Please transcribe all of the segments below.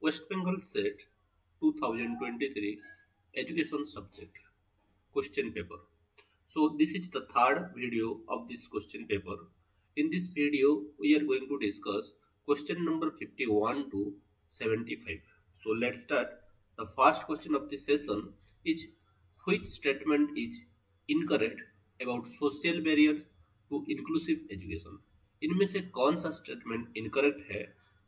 West Bengal Set 2023 Education Subject Question Paper. So this is the third video of this question paper. In this video, we are going to discuss question number 51 to 75. So let's start. The first question of the session is, which statement is incorrect about social barriers to inclusive education? इनमें से कौन सा statement incorrect है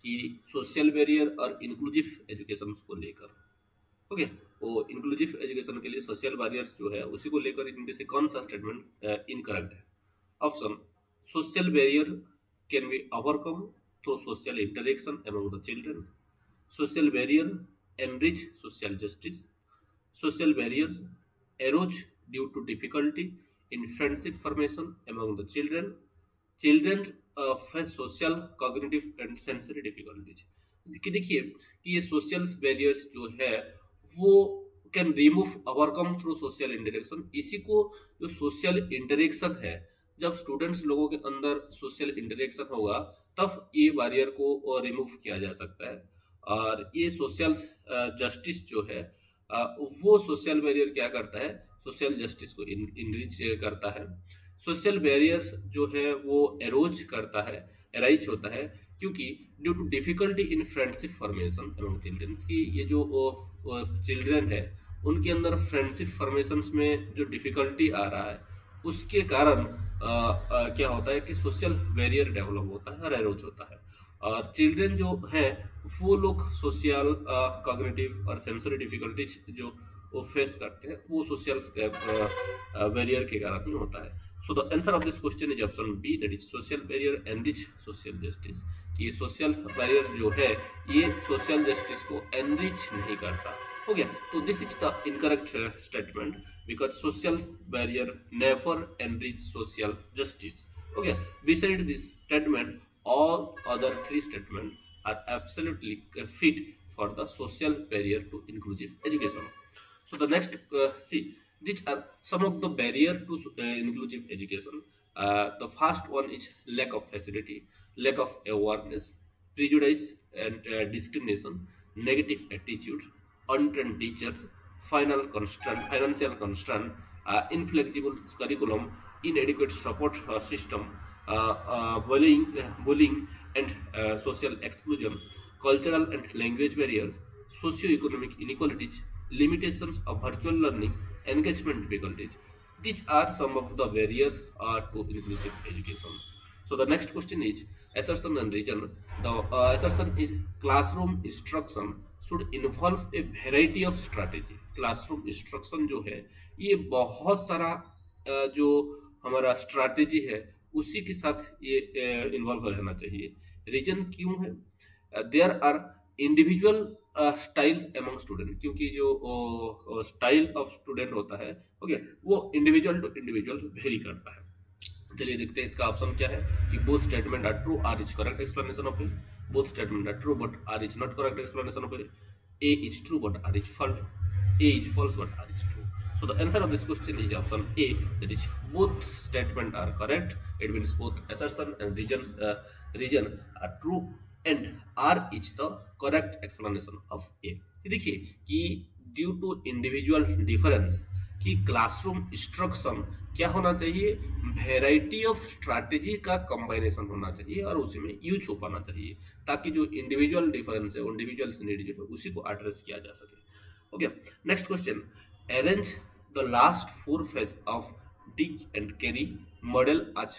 कि social barrier और inclusive education को लेकर? Okay, वो इंक्लूसिव एजुकेशन के लिए सोशल बैरियर्स जो है उसी को लेकर इनमें से कौन सा स्टेटमेंट इनकरेक्ट है? Option, social barrier can be overcome through social interaction among the children. Social barrier enrich social justice. Social barriers arose due to difficulty in friendship formation among the children. Children face social, cognitive and sensory difficulties. कि देखिए कि ये social barriers जो है वो can remove overcome through social interaction. इसी को जो सोशल इंटरेक्शन है, जब स्टूडेंट्स लोगों के अंदर सोशल इंटरेक्शन होगा तब ये बैरियर को रिमूव किया जा सकता है. और ये सोशल जस्टिस जो है वो सोशल बैरियर क्या करता है? सोशल जस्टिस को इनरिच करता है. सोशल बैरियर्स जो है वो एरोज करता है, एराइज होता है क्योंकि due to difficulty in friendship formation among children. की ये जो चिल्ड्रन है उनके अंदर फ्रेंडशिप फॉर्मेशन में जो डिफिकल्टी आ रहा है उसके कारण क्या होता है कि सोशल बैरियर डेवलप होता है और एरोज होता है. और चिल्ड्रन जो हैं वो लोग सोशल, कॉग्निटिव और सेंसरी डिफिकल्टीज जो वो फेस करते हैं वो सोशल बैरियर के कारण ही होता है. So the answer of this question is option B, that is social barrier enrich social justice. कि सोशल बैरियर जो है ये सोशल जस्टिस को एनरिच नहीं करता. हो गया. तो this is the incorrect statement because social barrier never enrich social justice. हो गया. Beside this statement, all other three statements are absolutely fit for the social barrier to inclusive education. So the next, see, these are some of the barrier to inclusive education. The first one is lack of facility, lack of awareness, prejudice and discrimination, negative attitude, untrained teachers, financial constraint, inflexible curriculum, inadequate support system, bullying and social exclusion, cultural and language barriers, socio-economic inequalities, limitations of virtual learning, engagement difficulties. These are some of the barriers to inclusive education. So the next question is assertion and reason. The assertion is classroom instruction should involve a variety of strategy. Classroom instruction जो है ये बहुत सारा जो हमारा strategy है उसी के साथ ये इन्वॉल्व रहना चाहिए. रीजन क्यों है? There are individual styles among student, क्योंकि जो स्टाइल ऑफ स्टूडेंट होता है ओके वो इंडिविजुअल टू इंडिविजुअल वेरी करता है. चलिए देखते हैं इसका ऑप्शन क्या है. कि both statement are true, R is correct explanation of A. Both statement are true but R is not correct explanation of A is true but R is false, A is false but R is true. So the answer of this question is option A, that is both statement are correct. It means both assertion and reason are true and R is the correct explanation of A. देखिए कि due to individual difference कि classroom instruction क्या होना चाहिए? Variety of strategy का combination होना चाहिए और उसी में यूज हो पाना चाहिए ताकि जो इंडिविजुअल डिफरेंस है, इंडिविजुअल नीड जो है उसी को एड्रेस किया जा सके. Okay, next question. Arrange the last four phases of dig and carry model as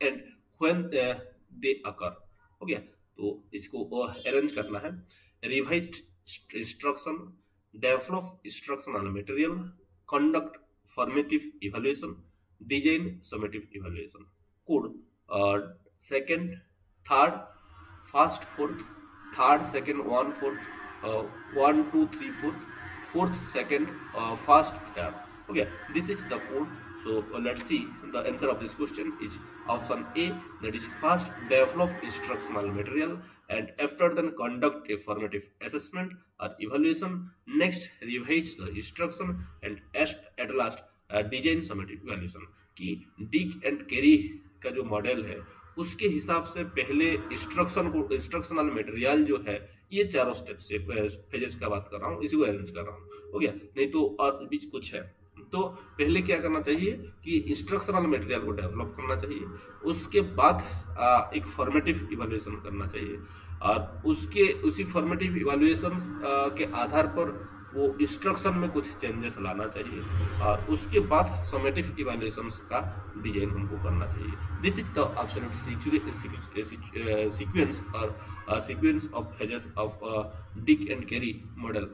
and when they occur. Okay, तो इसको arrange करना है. Revised instruction, develop instructional material, conduct formative evaluation, design summative evaluation. Code second, third, first, fourth, third, second, one, fourth, 1, 2, 3, 4th, second, first, third. Okay, this is the code. So let's see. The answer of this question is option A, that is first develop instructional material and after then conduct a formative assessment or evaluation. Next revise the instruction and at last design summative evaluation. कि dig and carry का जो model है उसके हिसाब से पहले instructional material जो है ये चारों स्टेप्स से फेजेस का बात कर रहा हूँ, इसी को अरेंज कर रहा हूँ, हो गया। नहीं तो और बीच कुछ है। तो पहले क्या करना चाहिए कि इंस्ट्रक्शनल मटेरियल को डेवलप करना चाहिए, उसके बाद एक फॉर्मेटिव इवैल्यूएशन करना चाहिए, और उसके उसी फॉर्मेटिव इवैल्यूएशन के आधार पर वो इंस्ट्रक्शन में कुछ चेंजेस लाना चाहिए, और उसके बाद समेटिव इवैल्यूएशन का डिजाइन हमको करना चाहिए। This is the absolute sequence और sequence of phases of Dick and Carey model.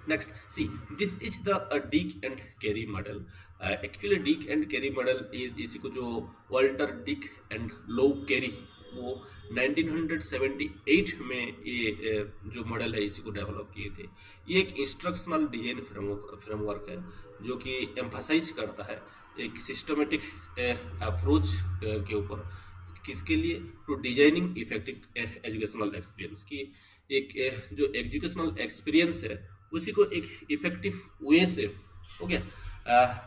Next, see, this is the Dick and Carey model. Actually, Dick and Carey model is इसी को जो Walter Dick and low carry वो 1978 में ये जो model है इसी को डेवलप किए थे। ये एक इंस्ट्रक्शनल डिजाइन फ्रेमवर्क है जो कि एम्फसाइज करता है एक सिस्टमेटिक अप्रोच के ऊपर, किसके लिए, to designing effective educational experience की। एक जो एजुकेशनल एक्सपीरियंस है उसी को एक इफेक्टिव वे से, हो गया,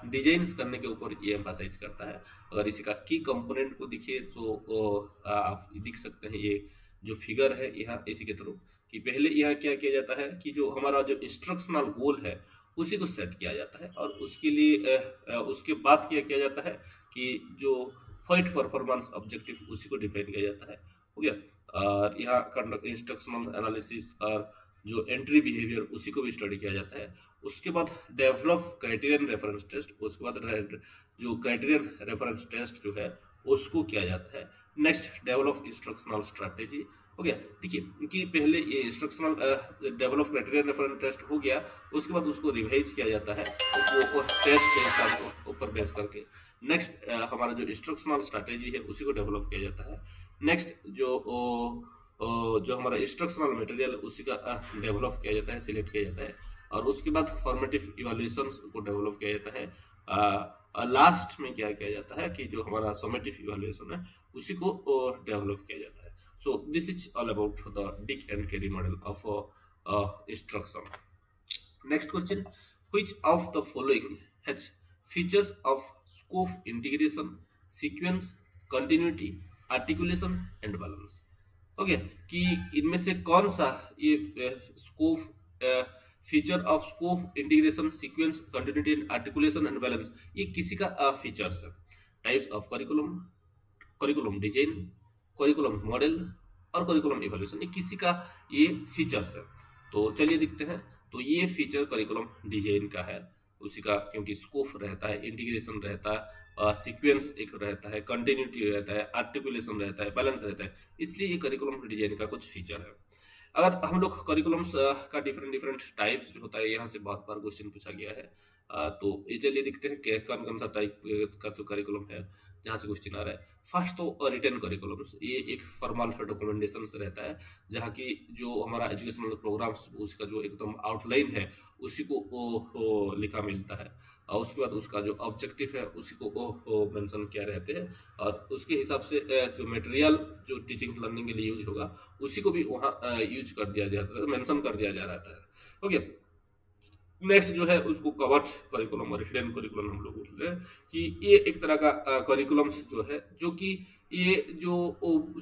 डिजाइन करने के ऊपर ये एम्फसाइज करता है। अगर इसी का की कंपोनेंट को देखिए तो आप देख सकते हैं, ये जो फिगर है यहाँ इसी के थ्रू, कि पहले यहाँ क्या किया जाता है कि जो हमारा जो इंस्ट्रक्शनल गोल है उसी को सेट किया जाता है, और उसके लिए उसके बाद क्या किया जाता है कि जो फाइट परफॉर्मेंस ऑब्जेक्टिव उसी को डिफाइन किया जाता है, हो गया। और यहाँ कंडक्ट इंस्ट्रक्शनल एनालिसिस और जो एंट्री बिहेवियर उसी को भी स्टडी किया जाता है। उसके बाद डेवलप क्राइटेरियन रेफरेंस टेस्ट, उसके बाद जो क्राइटेरियन रेफरेंस टेस्ट जो है उसको किया जाता है। नेक्स्ट डेवलप इंस्ट्रक्शनल स्ट्रैटेजी, हो गया। देखिए कि पहले ये instructional develop criterion reference test हो गया, उसके बाद उसको रिवाइज किया जाता है वो टेस्ट के हिसाब ऊपर बेस करके। नेक्स्ट हमारा जो इंस्ट्रक्शनल स्ट्रैटेजी है उसी को डेवलप किया जाता है। नेक्स्ट जो हमारा इंस्ट्रक्शनल मटेरियल उसी का डेवलप किया जाता है, सिलेक्ट किया जाता है, और उसके बाद फॉर्मेटिव इवैल्यूएशन को डेवलप किया जाता है। और लास्ट में क्या किया जाता है कि जो हमारा समेटिव इवैल्यूएशन है उसी को डेवलप किया जाता है। So this is all about the Dick and Carey model of instruction. Next question, which of the following has features of scope, integration, sequence, continuity, articulation and balance. Okay, कि इनमें से कौन सा ये scope, feature of scope, integration, sequence, continuity and articulation and balance, ये किसी का features है। Types of curriculum, curriculum design, curriculum model और करिकुलम इवैल्यूएशन, ये किसी का ये फीचर्स है। तो चलिए देखते हैं। तो ये फीचर करिकुलम डिजाइन का है, उसी का, क्योंकि स्कोप रहता है, इंटीग्रेशन रहता है, सीक्वेंस एक रहता है, कंटिन्यूटी रहता है, आर्टिकुलेशन रहता है, बैलेंस रहता है, इसलिए ये करिकुलम डिजाइन का कुछ फीचर है। अगर हम लोग करिकुलम्स का डिफरेंट टाइप्स जो होता है, यहाँ से बहुत बार क्वेश्चन पूछा गया है, तो ये चलिए देखते हैं कि कौन कौन सा टाइप का जो करिकुलम है जहाँ से क्वेश्चन आ रहा है। फर्स्ट तो रिटन करिकुलम्स, ये एक फॉर्मल डॉक्यूमेंटेशन रहता है, जहाँ की जो हमारा एजुकेशनल प्रोग्राम्स उसका जो एकदम आउटलाइन है उसी को लिखा मिलता है, और उसके बाद उसका जो ऑब्जेक्टिव है उसी को मेंशन किया रहते हैं, और उसके हिसाब से जो मटेरियल जो टीचिंग लर्निंग के लिए यूज होगा उसी को भी वहाँ यूज कर दिया जाता है, मेंशन कर दिया जा रहता है। ओके, नेक्स्ट जो है उसको कवर्ड करिकुलम और हिडन करिकुलम हम लोग बोलते हैं, कि ये एक तरह का करिकुलम जो है, जो कि ये जो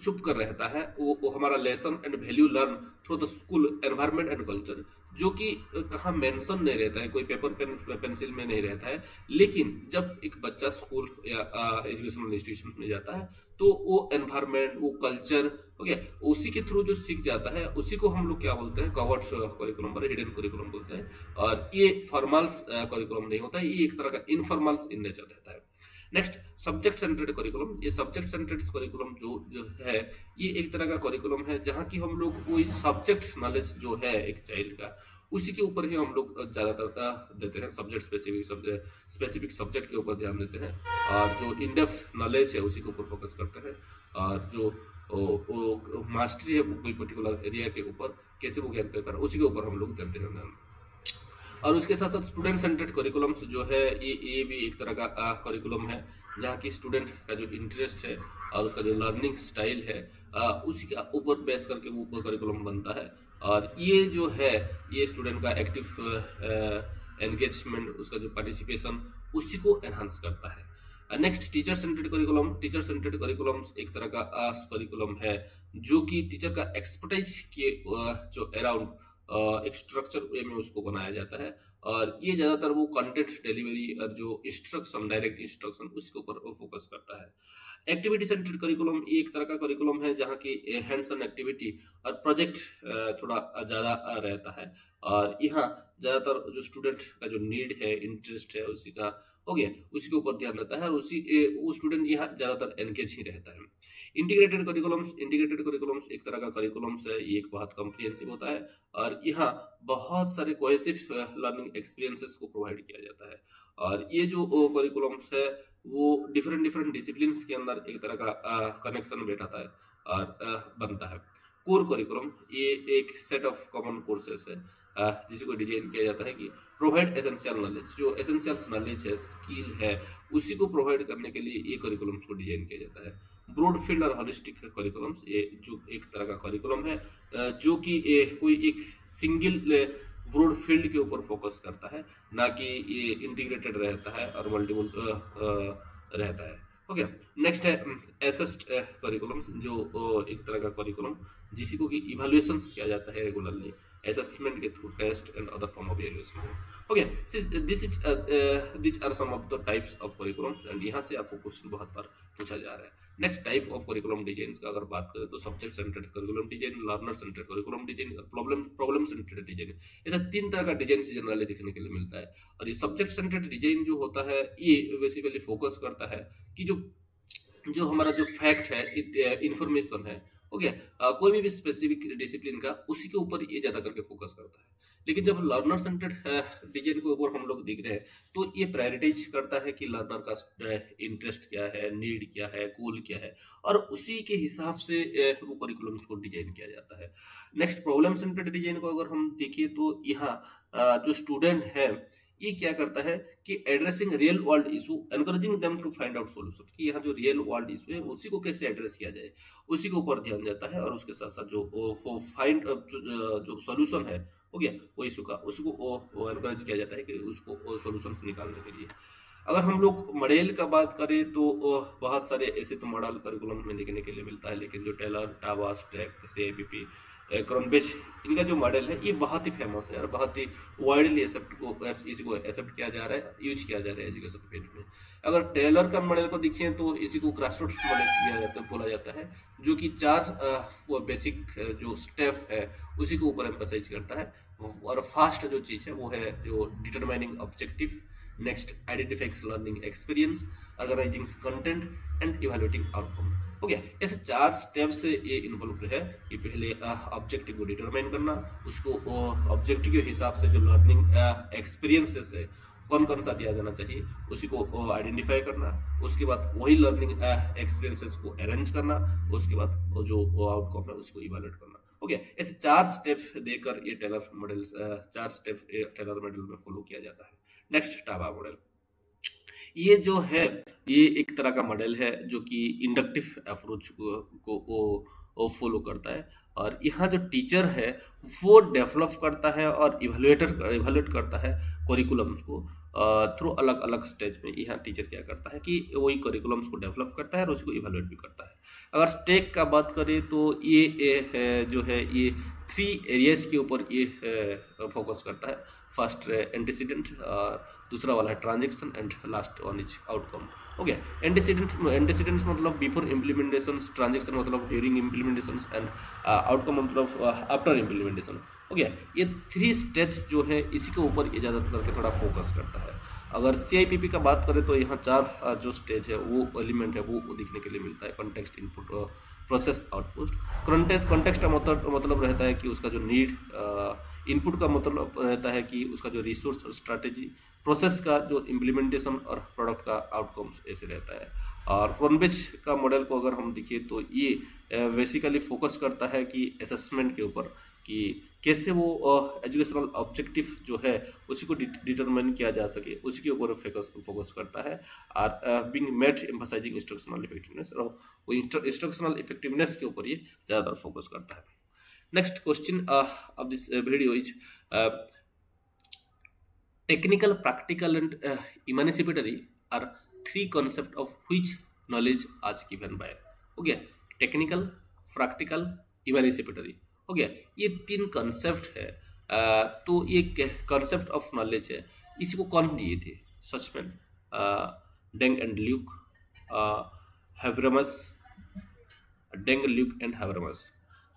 छुप कर रहता है वो हमारा lesson and value learn through the school environment and culture, जो कि कहाँ मेंशन नहीं रहता है, कोई पेपर पेन पेंसिल में नहीं रहता है, लेकिन जब एक बच्चा स्कूल या एजुकेशनल इंस्टीट्यूशन में जाता है तो वो एनवायरनमेंट, वो कल्चर, हो गया, उसी के थ्रू जो सीख जाता है उसी को हम लोग क्या बोलते हैं, कवर्ड करिकुलम और हिडन करिकुलम बोलते हैं। और ये फॉर्मल्स करिकुलम नहीं होता है, ये एक तरह का इनफॉर्मल्स इन नेचर रहता है। Next, subject centred curriculum. ये सब्जेक्ट सेंट्रेड करिकुलम जो है ये एक तरह का करिकुलम है जहाँ की हम लोग कोई सब्जेक्ट नॉलेज जो है एक चाइल्ड का उसी के ऊपर ही हम लोग ज्यादातर देते हैं, सब्जेक्ट स्पेसिफिक सब्जेक्ट के ऊपर ध्यान देते हैं, और जो इन डेप्थ नॉलेज है उसी के ऊपर फोकस करते हैं, और जो मास्टरी है कोई पर्टिकुलर एरिया के ऊपर कैसे वो ज्ञान कर उसी के ऊपर हम लोग देते हैं। और उसके साथ साथ स्टूडेंट सेंट्रेड करिकुलम्स जो है ये भी एक तरह का करिकुलम है, जहाँ की स्टूडेंट का जो इंटरेस्ट है और उसका जो लर्निंग स्टाइल है उसी का ऊपर बेस करके वो करिकुलम बनता है, और ये जो है ये स्टूडेंट का एक्टिव एंगेजमेंट, उसका जो पार्टिसिपेशन उसी को एनहांस करता है। Next teacher centred curriculum. Teacher centred curriculum एक तरह का करिकुलम है जो कि टीचर का एक्सपर्टाइज के जो अराउंड एक स्ट्रक्चर वे में उसको बनाया जाता है, और ये ज्यादातर वो कंटेंट डिलीवरी और जो इंस्ट्रक्शन, डायरेक्ट इंस्ट्रक्शन, उसके ऊपर फोकस करता है। एक्टिविटी सेंट्रेड करिकुलम ये एक तरह का करिकुलम है जहाँ की हैंड्स ऑन एक्टिविटी और प्रोजेक्ट थोड़ा ज्यादा रहता है, और यहाँ ज्यादातर जो स्टूडेंट का जो नीड है, इंटरेस्ट है, उसी का हो गया, उसी के ऊपर ध्यान रहता है, और उसी वो स्टूडेंट यहाँ ज्यादातर एनगेज ही रहता है। Integrated curriculums. इंटीग्रेटेड करिकुलम्स एक तरह का करिकुलम्स है, ये एक बहुत कॉम्प्रिहेंसिव होता है, और यहाँ बहुत सारे कोहेसिव लर्निंग एक्सपीरियंसेस को प्रोवाइड किया जाता है, और ये जो करिकुलम्स है वो डिफरेंट डिफरेंट डिसिप्लिन्स के अंदर एक तरह का कनेक्शन बैठाता है और बनता है। कोर करिकुलम ये एक सेट ऑफ कॉमन कोर्सेस है जिसको डिजाइन किया जाता है कि प्रोवाइड एसेंशियल नॉलेज, जो एसेंशियल नॉलेज है, स्किल है, उसी को प्रोवाइड करने के लिए ये करिकुलम्स को डिजाइन किया जाता है। ब्रॉड फील्ड और हॉलिस्टिक करिकुलम्स ये जो एक तरह का करिकुलम है जो कि कोई एक सिंगल ब्रॉड फील्ड के ऊपर फोकस करता है, ना कि ये इंटीग्रेटेड रहता है और मल्टीपल रहता है। ओके, नेक्स्ट है एसेस्ट करिकुलम, जो एक तरह का करिकुलम जिसको कि इवैल्यूएशंस किया जाता है रेगुलरली, असेसमेंट के through, test and other form of evaluation. Okay, this are some of the types of curriculums, and यहाँ से आपको क्वेश्चन बहुत बार पूछा जा रहा है। Next type of curriculum design का अगर बात करें तो subject centred curriculum design, learner centred curriculum design और प्रॉब्लम सेंटर्ड डिजाइन। ऐसा तीन तरह का डिजाइन जनरली देखने के लिए मिलता है, और ये सब्जेक्ट सेंटर्ड डिजाइन जो होता है ये बेसिकली फोकस करता है कि जो जो हमारा जो फैक्ट है, इंफॉर्मेशन है, हो गया, कोई भी स्पेसिफिक डिसिप्लिन का, उसी के ऊपर ये ज्यादा करके फोकस करता है। लेकिन जब लर्नर सेंटर्ड डिजाइन के ऊपर हम लोग देख रहे हैं तो ये प्रायोरिटाइज करता है कि लर्नर का इंटरेस्ट क्या है, नीड क्या है, गोल क्या है, और उसी के हिसाब से वो करिकुलम्स को डिजाइन किया जाता है। नेक्स्ट प्रॉब्लम सेंटर्ड डिजाइन को अगर हम देखिए तो यहाँ जो स्टूडेंट है ये क्या करता है कि addressing real world issue, encouraging them to find out solution, कि यहाँ जो रियल वर्ल्ड इशू है उसी को कैसे एड्रेस किया जाए, उसी के ऊपर ध्यान जाता है, और उसके साथ साथ जो फाइंड जो सॉल्यूशन है, हो गया, वो इशू का, उसको एनकरेज किया जाता है कि उसको सॉल्यूशन निकालने के लिए। अगर हम लोग मॉडल का बात करें तो बहुत सारे ऐसे तो मॉडल करिकुलम में देखने के लिए मिलता है, लेकिन जो टेलर, टावा, स्टैक, सीआईपीपी, क्रॉनबेच, इनका जो मॉडल है ये बहुत ही फेमस है और बहुत ही वाइडली इसको एक्सेप्ट किया जा रहा है, यूज किया जा रहा है एजुकेशन फील्ड में। अगर टेलर का मॉडल को देखिए तो इसी को क्रॉसरोड्स मॉडल किया जाता है, बोला जाता है, जो कि 4 बेसिक जो स्टेप है उसी के ऊपर एम्फसाइज करता है, और फास्ट जो चीज़ है वो है जो determining objective, next identifying learning experience, organising content and evaluating outcome. हो गया, ऐसे 4 स्टेप से ये इन्वॉल्व है कि पहले ऑब्जेक्टिव को डिटरमाइन करना, उसको ऑब्जेक्टिव के हिसाब से जो लर्निंग एक्सपीरियंसेस है कौन कौन सा दिया जाना चाहिए उसी को आइडेंटिफाई करना, उसके बाद वही लर्निंग एक्सपीरियंसेस को अरेंज करना, उसके बाद जो आउटकम है उसको इवैल्यूएट करना। हो गया, ऐसे 4 स्टेप देकर ये Tyler models 4 step Tyler model में फॉलो किया जाता है। नेक्स्ट टाबा मॉडल, ये जो है ये एक तरह का मॉडल है जो कि इंडक्टिव अप्रोच को फॉलो करता है, और यहाँ जो टीचर है वो डेवलप करता है और इवेल्युएट करता है करिकुलम्स को थ्रू अलग अलग स्टेज में। यहाँ टीचर क्या करता है कि वही करिकुलम्स को डेवलप करता है और उसको इवेल्युएट भी करता है। अगर स्टेक का बात करें तो ये जो है ये 3 एरियाज के ऊपर ये फोकस करता है। फर्स्ट एंटीसीडेंट, दूसरा वाला है transaction, and last one is outcome. हो गया, एंटीसीडेंट्स मतलब बिफोर इम्प्लीमेंटेशन, ट्रांजेक्शन मतलब ड्यूरिंग इम्प्लीमेंटेशन, एंड आउटकम मतलब आफ्टर इम्प्लीमेंटेशन। हो गया, ये 3 स्टेज जो है इसी के ऊपर ये ज़्यादा करके थोड़ा फोकस करता है। अगर सीआईपीपी का बात करें तो यहाँ 4 जो स्टेज है वो एलिमेंट है वो दिखने के लिए मिलता है। Context, input, process, output. Context का मतलब रहता है कि उसका जो नीड, इनपुट का मतलब रहता है कि उसका जो रिसोर्स और स्ट्रैटेजी, प्रोसेस का जो इम्प्लीमेंटेशन और प्रोडक्ट का आउटकम्स ऐसे रहता है। और क्रॉनबेच का मॉडल को अगर हम देखिए तो ये बेसिकली फोकस करता है कि असेसमेंट के ऊपर कि कैसे वो एजुकेशनल ऑब्जेक्टिव जो है उसी को डिटरमाइन किया जा सके, उसी के ऊपर फोकस करता है। और being met emphasising instructional effectiveness, और वो इंस्ट्रक्शनल इफेक्टिवनेस के ऊपर ये ज़्यादातर फोकस करता है। Next question of this video is technical, practical and emancipatory are three concept of which knowledge आज गिवन बाय, हो गया टेक्निकल, प्रैक्टिकल, इवेल्युएटरी, हो गया ये तीन कॉन्सेप्ट है। तो ये कॉन्सेप्ट ऑफ नॉलेज है, इसको कौन दिए थे? Suchman, Deng and Luke, Habermas, Deng, Luke and Habermas.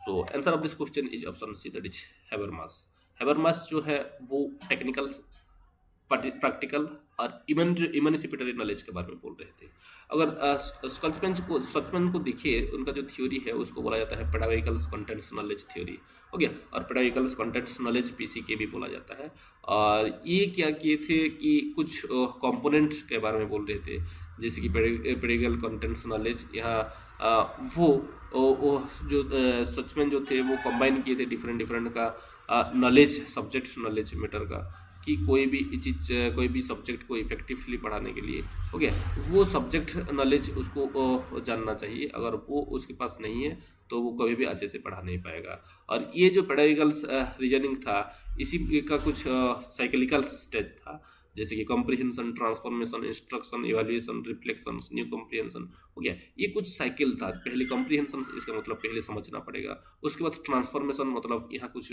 So answer of this question is option C, that is Habermas. Habermas जो है वो टेक्निकल, प्रैक्टिकल और इम्यूनिसिपेटरी नॉलेज के बारे में बोल रहे थे। अगर सचमैन को देखिए, उनका जो थ्योरी है उसको बोला जाता है पेडागोगिकल कंटेंट्स नॉलेज थ्योरी, हो गया, और पेडागोगिकल कंटेंट्स नॉलेज पीसीके भी बोला जाता है। और ये क्या किए थे कि कुछ कंपोनेंट्स के बारे में बोल रहे थे, जैसे कि पेडागोगिकल कंटेंट्स नॉलेज यहाँ वो जो सचमैन जो थे वो कंबाइन किए थे डिफरेंट डिफरेंट का नॉलेज, सब्जेक्ट नॉलेज मैटर का, कि कोई भी चीज, कोई भी सब्जेक्ट को इफेक्टिवली पढ़ाने के लिए, हो गया, वो सब्जेक्ट नॉलेज उसको जानना चाहिए। अगर वो उसके पास नहीं है तो वो कभी भी अच्छे से पढ़ा नहीं पाएगा। और ये जो पेडागोगिकल रीजनिंग था, इसी का कुछ साइक्लिकल स्टेज था, जैसे कि comprehension, transformation, instruction, evaluation, reflection, new comprehension, हो गया। ये कुछ साइकिल था। पहले कॉम्प्रिहेंशन, इसका मतलब पहले समझना पड़ेगा। उसके बाद ट्रांसफॉर्मेशन, मतलब यहाँ कुछ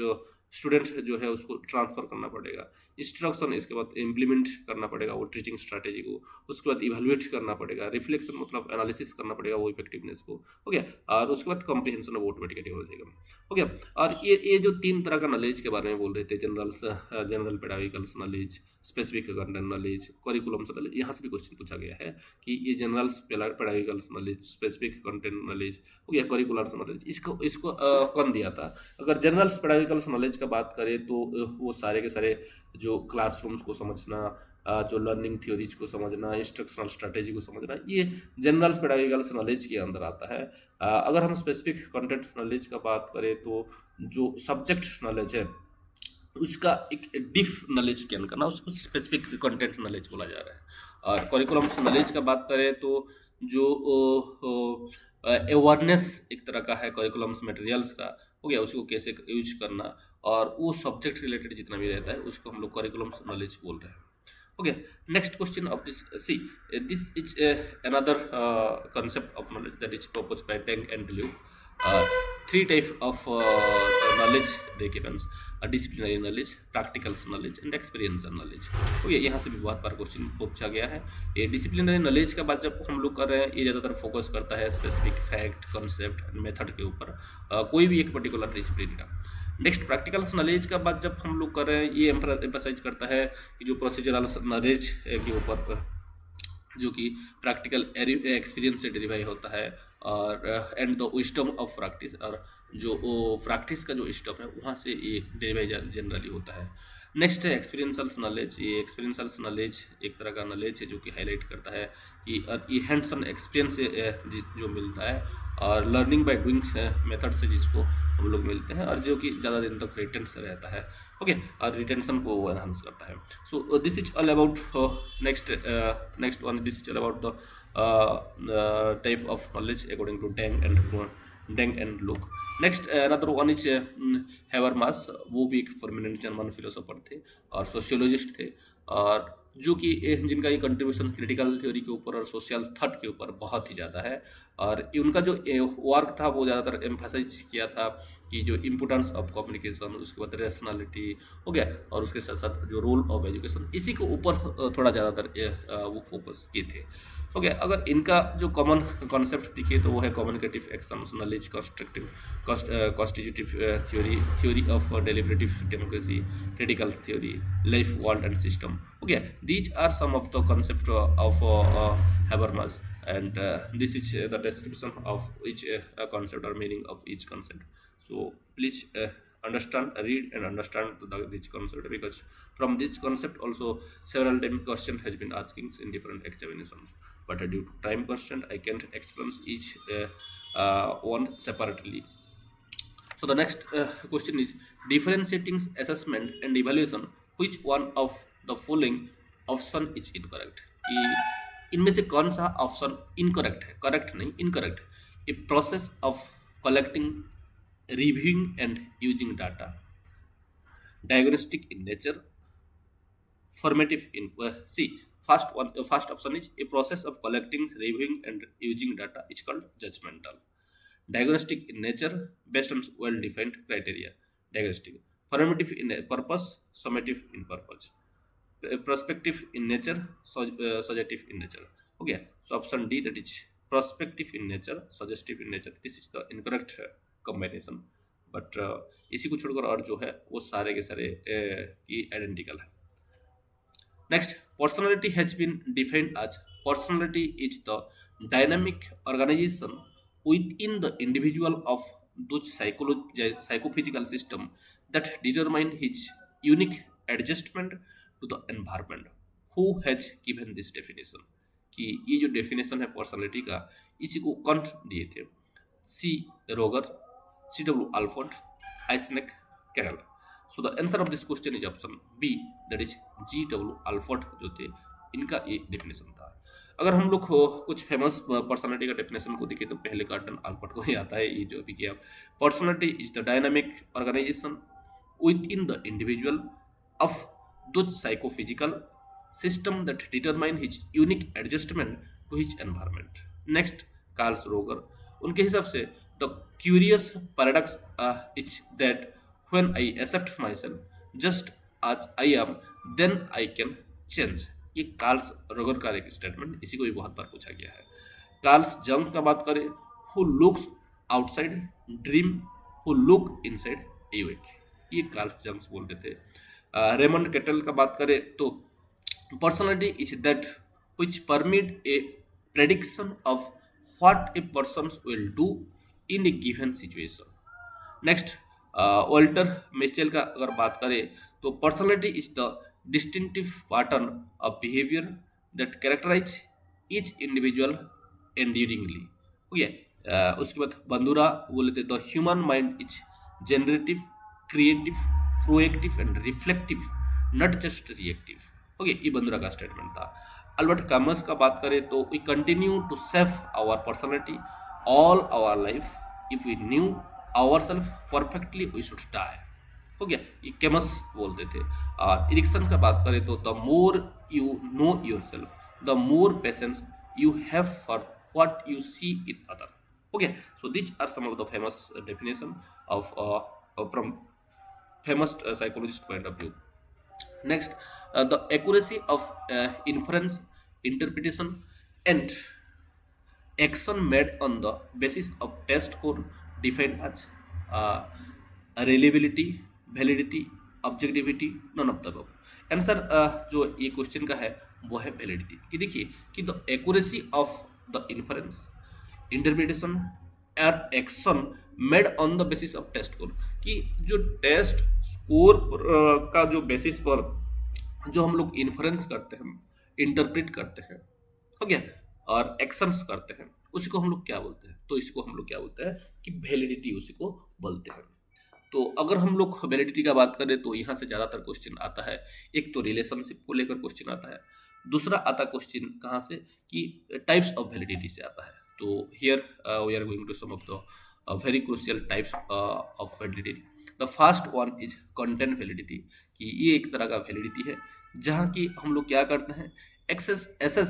स्टूडेंट जो है उसको ट्रांसफर करना पड़ेगा। इंस्ट्रक्शन, इसके बाद इम्प्लीमेंट करना पड़ेगा वो टीचिंग स्ट्रैटेजी को। उसके बाद इवैल्यूएट करना पड़ेगा। रिफ्लेक्शन मतलब एनालिसिस करना पड़ेगा वो इफेक्टिवनेस को, हो गया। और उसके बाद कॉम्प्रिहेंशन वो ऑटोमेटिकली हो जाएगा, हो गया। और ये जो तीन तरह का नॉलेज के बारे में बोल रहे थे, general pedagogical knowledge, specific content knowledge, curriculum knowledge, यहाँ से भी क्वेश्चन पूछा गया है कि ये general pedagogical knowledge, specific content knowledge, हो गया, करिकुलर नॉलेज, इसको कौन दिया था? अगर जनरल पेडागोगिकल नॉलेज का बात करें तो वो सारे के सारे जो क्लासरूम्स को समझना, जो लर्निंग थ्योरीज को समझना, इंस्ट्रक्शनल स्ट्रैटेजी को समझना, ये जनरल पेडागोगिकल नॉलेज के अंदर आता है। अगर हम स्पेसिफिक कंटेंट नॉलेज का बात करें तो जो सब्जेक्ट नॉलेज है उसका एक डीप नॉलेज गेन करना, उसको स्पेसिफिक कंटेंट नॉलेज बोला जा रहा है। और करिकुलम नॉलेज का बात करें तो जो अवेयरनेस एक तरह का है करिकुलम्स मटेरियल्स का, हो गया, उसको कैसे यूज करना, और वो सब्जेक्ट रिलेटेड जितना भी रहता है उसको हम लोग करिकुलम्स नॉलेज बोल रहे हैं, हो गया। Next question of this, see this is another concept of knowledge that is proposed by Deng and Liu. Three types of knowledge they given: disciplinary knowledge, practical knowledge and experiential knowledge. Okay, यहाँ से भी बहुत बार question पूछा गया है। ये disciplinary knowledge का बात जब हम लोग कर रहे हैं, ये ज़्यादातर फोकस करता है specific fact, concept and method के ऊपर, कोई भी एक पर्टिकुलर डिसिप्लिन का। नेक्स्ट प्रैक्टिकल नॉलेज का बात जब हम लोग कर रहे हैं, ये एम्फसाइज करता है कि जो प्रोसीजरल नॉलेज के ऊपर, जो कि प्रैक्टिकल एक्सपीरियंस से डिराइव होता है, और and the wisdom of practice, और जो प्रैक्टिस का जो विजडम है वहाँ से ये डिराइव जनरली होता है। नेक्स्ट है एक्सपीरियंशियल नॉलेज। ये एक्सपीरियंशियल नॉलेज एक तरह का नॉलेज है जो कि हाईलाइट करता है कि ये हैंड्स ऑन एक्सपीरियंस से जो मिलता है, और लर्निंग बाय डूइंग मेथड से जिसको हम लोग मिलते हैं, और जो कि ज़्यादा दिन तक रिटेंट से रहता है, ओके, और रिटेंशन को वो एनहांस करता है। So this is all about next one, this is all about the type of knowledge according to Deng and Luke. Next another one is Habermas. वो भी एक परमानेंट जर्मन फिलोसोफर थे और सोशियोलॉजिस्ट थे, और जो कि जिनका ये कंट्रीब्यूशन क्रिटिकल थ्योरी के ऊपर और सोशल थॉट के ऊपर बहुत ही ज़्यादा है। और उनका जो वर्क था वो ज़्यादातर एम्फसाइज किया था कि जो इम्पोर्टेंस ऑफ कम्युनिकेशन, उसके बाद रेशनलिटी, हो गया, और उसके साथ साथ जो रोल ऑफ एजुकेशन, इसी के ऊपर थोड़ा ज़्यादातर वो फोकस किए थे, हो गया। अगर इनका जो कॉमन कॉन्सेप्ट दिखे तो वो है communicative action, knowledge constructive, constitutive theory of deliberative democracy, critical theory, life, world and system, हो गया। These are some of the concept of Habermas, and this is the description of each concept or meaning of each concept. So please read and understand this concept, because from this concept also several time question has been asking in different examinations, but due to time constraint I can't explain each one separately. So the next question is differentiating assessment and evaluation, which one of the following option is incorrect? इनमें से कौन सा option incorrect है? Correct नहीं, incorrect. A process of collecting, reviewing and using data, diagnostic in nature, formative in, C First option is a process of collecting, reviewing, and using data is called judgmental. Diagnostic in nature, based on well-defined criteria. Diagnostic. Formative in purpose, summative in purpose. Prospective in nature, suggestive in nature. Okay, so option D, that is prospective in nature, suggestive in nature. This is the incorrect combination. But इसी को छोड़कर और जो है वो सारे के सारे की आइडेंटिकल है. Next, personality has been defined as personality is the dynamic organization within the individual of those psychophysical system that determine his unique adjustment to the environment. Who has given this definition? कि ये जो definition है personality का, इसी को कंट दिए थे सी रोगर, C.W. Alford, Eysenck, Carroll. So the answer of this question is option B, that is G.W. Alford जो थे, इनका ये डेफिनेशन था. अगर हम लोग कुछ फेमस पर्सनालिटी का डेफिनेशन को देखें तो पहले कार्टन अल्फर्ड को ही आता है. ये जो अभी किया, personality is the dynamic organisation within the individual of those psychophysical system that determine his unique adjustment to his environment. Next, Carl Roger, उनके हिसाब से the curious paradox is that when I accept myself just as I am, then I can change. ये Carl's रोगर का एक statement, इसी को भी बहुत बार पूछा गया है. कार्ल्स जंग का बात करें, who looks outside dream, who look inside awake. ये कार्ल्स जंग बोलते थे. रेमंड केटल का बात करें तो personality is that which permit a prediction of what a person will do in a given situation. Next, Walter Mischel का अगर बात करें तो personality is the distinctive pattern of behaviour that characterize each individual enduringly. Okay, उसके बाद Bandura बोले थे the human mind is generative, creative, proactive and reflective, not just reactive. Okay, ये बंदूरा का स्टेटमेंट था. अल्बर्ट कामस का बात करें तो we continue to save our personality all our life. If we knew ourselves perfectly we should die. हो गया, ये केमस बोलते थे. और इरिक्सन का बात करें तो the more you know yourself the more patience you have for what you see in other. हो गया, so this are some of the famous definition of from famous psychologist point of view. Next, the accuracy of inference, interpretation and action made on the basis of test score defined as reliability, validity, objectivity, none of the above. Answer जो ये question का है वो है validity. कि देखिए कि the accuracy of the inference, interpretation और action made on the basis of test score, कि जो टेस्ट स्कोर का जो बेसिस पर जो हम लोग इन्फरेंस करते हैं, इंटरप्रेट करते हैं, हो गया, और एक्शंस करते हैं, उसी को हम लोग क्या बोलते हैं? तो इसको हम लोग क्या बोलते हैं कि वैलिडिटी उसी को बोलते हैं. तो अगर हम लोग वैलिडिटी का बात करें तो यहाँ से ज़्यादातर क्वेश्चन आता है. एक तो रिलेशनशिप को लेकर क्वेश्चन आता है, दूसरा आता क्वेश्चन कहाँ से कि टाइप्स ऑफ वैलिडिटी से आता है. तो here we are going to some of the very crucial types of validity. The first one is content validity, कि ये एक तरह का वैलिडिटी है जहाँ की हम लोग क्या करते हैं, assess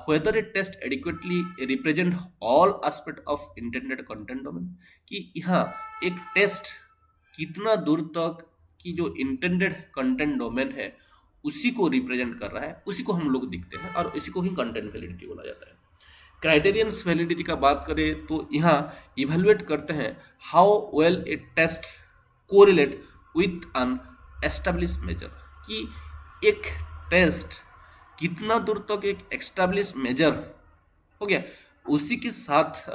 whether a test adequately represent all aspect of intended content domain. कि यहाँ एक टेस्ट कितना दूर तक की जो इंटेंडेड कंटेंट डोमेन है उसी को रिप्रेजेंट कर रहा है, उसी को हम लोग दिखते हैं और इसी को ही कंटेंट वैलिडिटी बोला जाता है. क्राइटेरियंस वैलिडिटी का बात करें तो यहाँ इवेलुएट करते हैं how well a test correlate with an establish measure, कि एक टेस्ट कितना दूर तक एक एस्टैब्लिश मेजर हो गया उसी के साथ